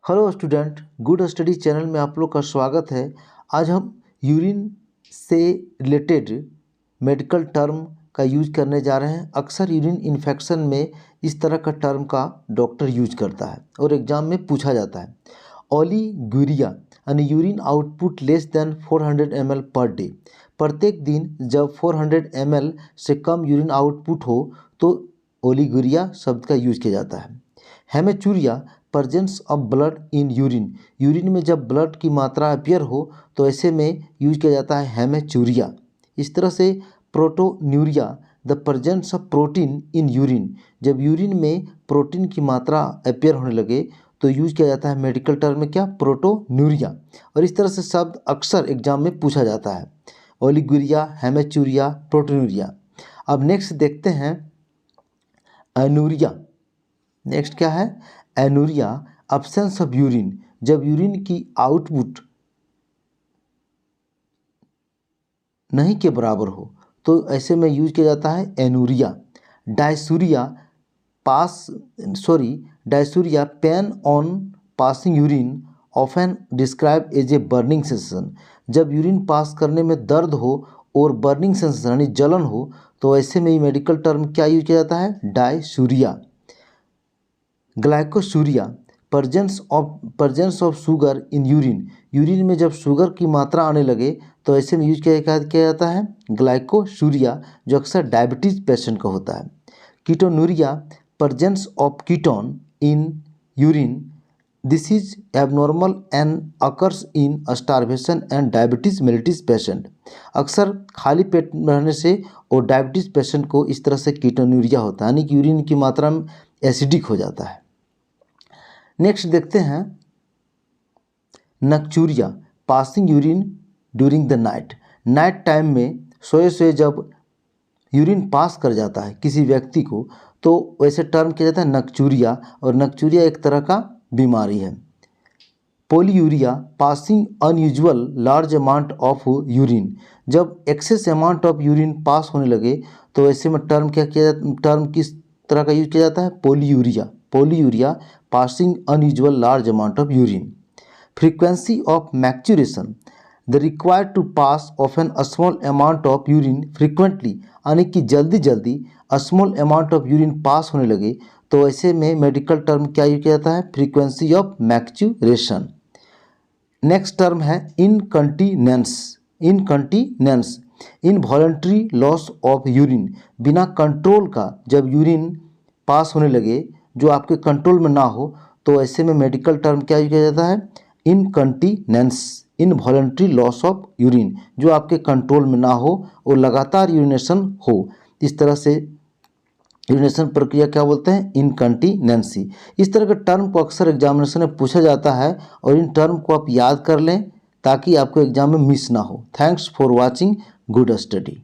Hello student, good study channel में आप लोग का स्वागत है। आज हम यूरिन से रिलेटेड मेडिकल टर्म का यूज करने जा रहे हैं। अक्सर यूरिन इन्फेक्शन में इस तरह का टर्म का डॉक्टर यूज करता है और एग्जाम में पूछा जाता है। ओलिगुरिया यानी urine output less than 400 ml per day. प्रत्येक दिन जब 400 ml से कम यूरिन आउटपुट हो तो ओलिगुरिया शब्द का यूज किया जाता है। Haematuria presence of blood in urine. Urine में जब ब्लड की मात्रा अपीयर हो तो ऐसे में यूज किया जाता है हेमेचूरिया। इस तरह से proteinuria the presence of protein in urine. जब यूरिन में प्रोटीन की मात्रा अपीयर होने लगे तो यूज किया जाता है मेडिकल टर्म में क्या, प्रोटोन्यूरिया। और इस तरह से शब्द अक्सर एग्जाम में पूछा जाता है, ओलिगुरिया, हेमेचूरिया, प्रोटोन्यूरिया। अब नेक्स्ट देखते हैं एनूरिया। नेक्स्ट क्या है, एनूरिया, अब्सेंस ऑफ यूरिन। जब यूरिन की आउटपुट नहीं के बराबर हो तो ऐसे में यूज किया जाता है anuria. Dysuria pain on passing urine often describe as a burning sensation. जब यूरिन पास करने में दर्द हो और बर्निंग सेंसेशन यानी जलन हो तो ऐसे में मेडिकल टर्म क्या यूज किया जाता है, dysuria. Glycosuria, presence of sugar in urine. Urine में जब शुगर की मात्रा आने लगे तो ऐसे में यूज किया जाता है ग्लाइकोसूरिया, जो अक्सर डायबिटीज पेशेंट का होता है। Ketonuria, presence of ketone in urine. This is abnormal and occurs in starvation and diabetes mellitus patient. अक्सर खाली पेट रहने से और डायबिटीज पेशेंट को इस तरह से कीटोनूरिया होता है, यानी कि यूरिन की मात्रा में एसिडिक हो जाता है। नेक्स्ट देखते हैं nocturia, passing urine during the night. Night time में सोए जब यूरिन पास कर जाता है किसी व्यक्ति को तो वैसे टर्म किया जाता है नक्चूरिया, और नक्चूरिया एक तरह का बीमारी है। Polyuria, passing unusual large amount of urine. जब excess amount of urine pass होने लगे तो ऐसे में टर्म किस तरह का यूज किया जाता है, polyuria, passing unusual large amount of urine. Frequency of micturition, the required to pass of an small amount of urine frequently, यानी कि जल्दी small amount of urine pass होने लगे तो ऐसे में मेडिकल टर्म क्या यूज किया जाता है, फ्रीक्वेंसी ऑफ मैक्चुरेशन। नेक्स्ट टर्म है इनकंटीनेंस। इनवॉलंटरी लॉस ऑफ यूरिन, बिना कंट्रोल का जब यूरिन पास होने लगे जो आपके कंट्रोल में ना हो तो ऐसे में मेडिकल टर्म क्या यूज किया जाता है, इनकंटीनेंस, इनवॉलंटरी लॉस ऑफ यूरिन, जो आपके कंट्रोल में ना हो और लगातार यूरिनेशन हो। इस तरह से यूरिनेशन प्रक्रिया क्या बोलते हैं, इनकंटीनेंसी। इस तरह के टर्म को अक्सर एग्जामिनेशन में पूछा जाता है और इन टर्म को आप याद कर लें ताकि आपको एग्जाम में मिस ना हो। Thanks for watching good study.